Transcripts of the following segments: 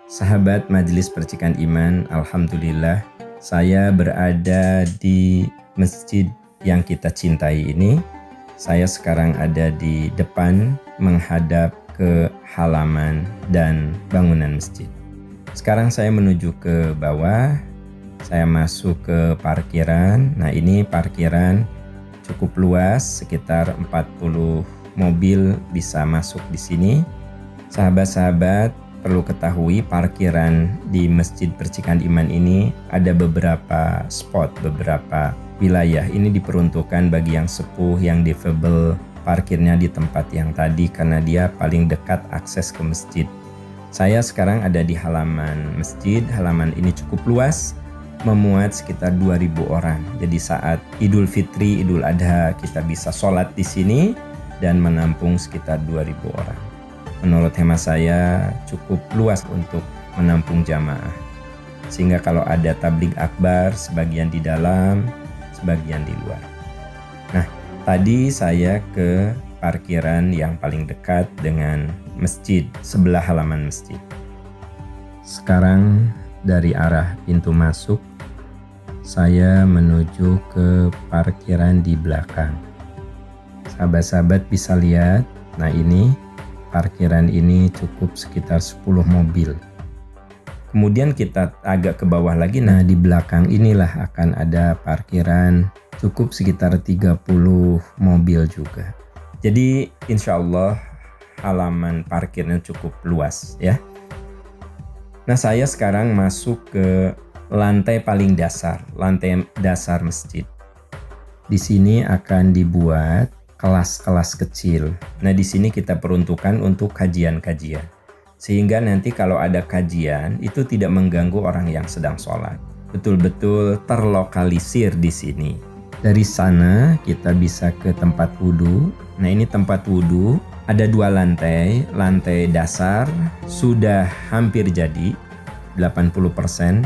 Sahabat Majelis Percikan Iman, Alhamdulillah saya berada di masjid yang kita cintai ini. Saya sekarang ada di depan menghadap ke halaman dan bangunan masjid. Sekarang saya menuju ke bawah, saya masuk ke parkiran. Nah, ini parkiran cukup luas, sekitar 40 mobil bisa masuk di sini. Sahabat-sahabat, perlu ketahui parkiran di Masjid Percikan Iman ini ada beberapa spot, beberapa wilayah. Ini diperuntukkan bagi yang sepuh, yang difabel, parkirnya di tempat yang tadi karena dia paling dekat akses ke masjid. Saya sekarang ada di halaman masjid. Halaman ini cukup luas, memuat sekitar 2.000 orang. Jadi saat Idul Fitri, Idul Adha kita bisa sholat di sini dan menampung sekitar 2.000 orang. Menurut hemat saya cukup luas untuk menampung jamaah. Sehingga kalau ada tabligh akbar, sebagian di dalam, sebagian di luar. Nah, tadi saya ke parkiran yang paling dekat dengan masjid, sebelah halaman masjid. Sekarang dari arah pintu masuk, saya menuju ke parkiran di belakang. Sahabat-sahabat bisa lihat, nah ini parkiran ini cukup sekitar 10 mobil. Kemudian kita agak ke bawah lagi, nah di belakang inilah akan ada parkiran cukup sekitar 30 mobil juga. Jadi insya Allah halaman parkirnya cukup luas ya. Nah, saya sekarang masuk ke lantai paling dasar, lantai dasar masjid. Di sini akan dibuat kelas-kelas kecil. Nah, di sini kita peruntukkan untuk kajian-kajian. Sehingga nanti kalau ada kajian itu tidak mengganggu orang yang sedang sholat. Betul-betul terlokalisir di sini. Dari sana kita bisa ke tempat wudhu. Nah, ini tempat wudhu. Ada 2 lantai. Lantai dasar sudah hampir jadi 80%.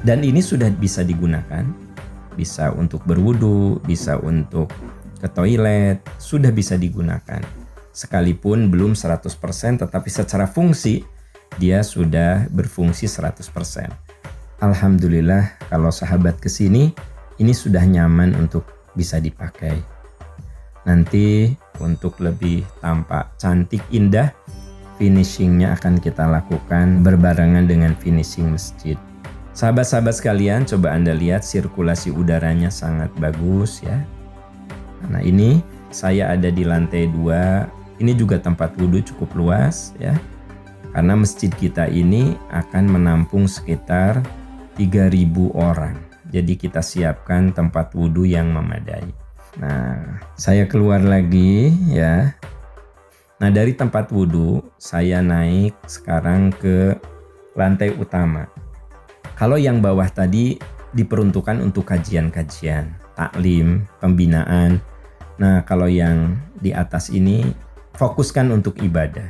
Dan ini sudah bisa digunakan. Bisa untuk berwudhu, bisa untuk ke toilet, sudah bisa digunakan. Sekalipun belum 100%, tetapi secara fungsi dia sudah berfungsi 100%. Alhamdulillah kalau sahabat kesini, ini sudah nyaman untuk bisa dipakai. Nanti untuk lebih tampak cantik indah, finishingnya akan kita lakukan berbarengan dengan finishing masjid. Sahabat-sahabat sekalian, coba Anda lihat sirkulasi udaranya sangat bagus ya. Nah, ini saya ada di lantai 2. Ini juga tempat wudhu cukup luas ya. Karena masjid kita ini akan menampung sekitar 3.000 orang. Jadi kita siapkan tempat wudhu yang memadai. Nah, saya keluar lagi ya. Nah, dari tempat wudhu saya naik sekarang ke lantai utama. Kalau yang bawah tadi diperuntukkan untuk kajian-kajian, taklim, pembinaan. Nah, kalau yang di atas ini fokuskan untuk ibadah,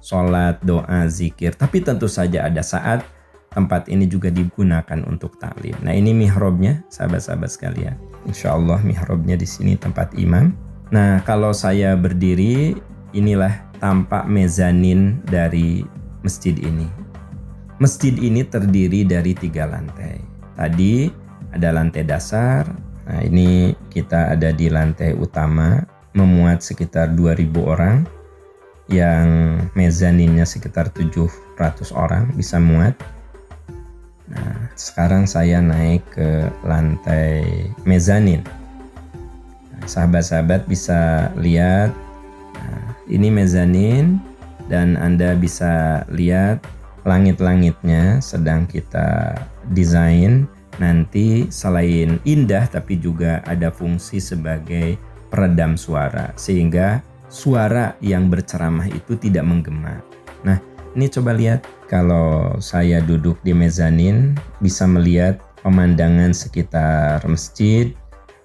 sholat, doa, zikir. Tapi tentu saja ada saat tempat ini juga digunakan untuk taklim. Nah, ini mihrabnya, sahabat-sahabat sekalian. Insya Allah mihrabnya di sini tempat imam. Nah, kalau saya berdiri, inilah tampak mezanin dari masjid ini. Masjid ini terdiri dari 3 lantai. Tadi ada lantai dasar. Nah, ini kita ada di lantai utama, memuat sekitar 2.000 orang, yang mezaninnya sekitar 700 orang bisa muat. Nah, sekarang saya naik ke lantai mezanin. Nah, sahabat-sahabat bisa lihat, nah, ini mezanin dan Anda bisa lihat langit-langitnya sedang kita desain. Nanti selain indah tapi juga ada fungsi sebagai peredam suara sehingga suara yang berceramah itu tidak menggema. Nah, ini coba lihat kalau saya duduk di mezanin bisa melihat pemandangan sekitar masjid,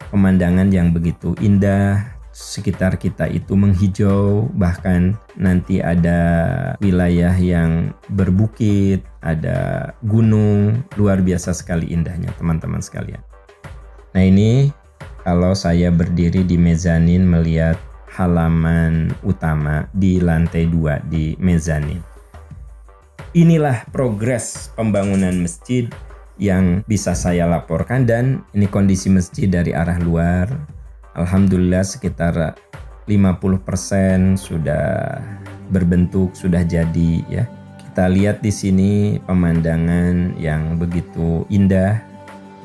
pemandangan yang begitu indah, sekitar kita itu menghijau, bahkan nanti ada wilayah yang berbukit, ada gunung, luar biasa sekali indahnya teman-teman sekalian. Nah, ini kalau saya berdiri di mezanin melihat halaman utama di lantai 2 di mezanin. Inilah progres pembangunan masjid yang bisa saya laporkan, dan ini kondisi masjid dari arah luar. Alhamdulillah sekitar 50% sudah berbentuk, sudah jadi ya. Kita lihat di sini pemandangan yang begitu indah.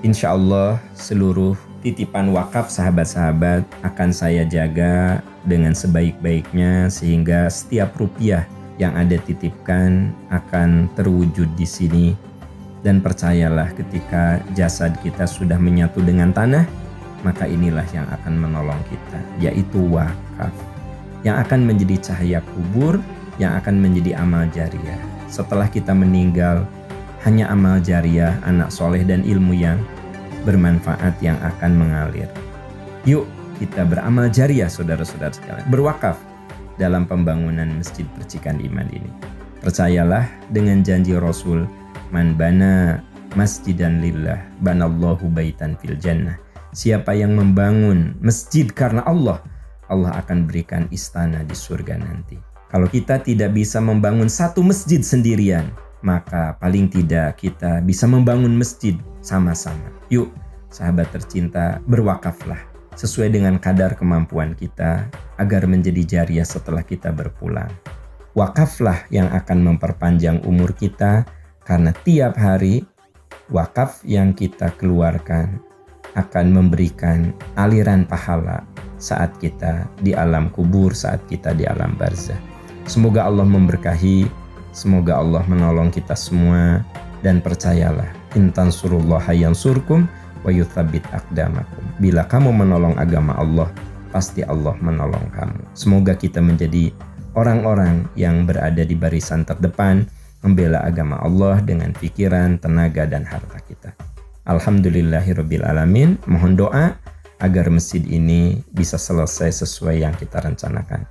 Insya Allah seluruh titipan wakaf sahabat-sahabat akan saya jaga dengan sebaik-baiknya, sehingga setiap rupiah yang Anda titipkan akan terwujud di sini. Dan percayalah, ketika jasad kita sudah menyatu dengan tanah, maka inilah yang akan menolong kita, yaitu wakaf, yang akan menjadi cahaya kubur, yang akan menjadi amal jariah. Setelah kita meninggal, hanya amal jariah, anak soleh dan ilmu yang bermanfaat yang akan mengalir. Yuk kita beramal jariah saudara-saudara sekalian, berwakaf dalam pembangunan Masjid Percikan Iman ini. Percayalah dengan janji Rasul, man bana masjidan lillah banallahu baitan fil jannah. Siapa yang membangun masjid karena Allah, Allah akan berikan istana di surga nanti. Kalau kita tidak bisa membangun satu masjid sendirian, maka paling tidak kita bisa membangun masjid sama-sama. Yuk sahabat tercinta, berwakaflah sesuai dengan kadar kemampuan kita agar menjadi jariah setelah kita berpulang. Wakaflah yang akan memperpanjang umur kita, karena tiap hari wakaf yang kita keluarkan akan memberikan aliran pahala saat kita di alam kubur, saat kita di alam barzah. Semoga Allah memberkahi, semoga Allah menolong kita semua, dan percayalah, in tansurullaha yansurkum wa yuthabbit aqdamakum. Bila kamu menolong agama Allah, pasti Allah menolong kamu. Semoga kita menjadi orang-orang yang berada di barisan terdepan, membela agama Allah dengan pikiran, tenaga, dan harta kita. Alhamdulillahirabbil alamin. Mohon doa agar masjid ini bisa selesai sesuai yang kita rencanakan.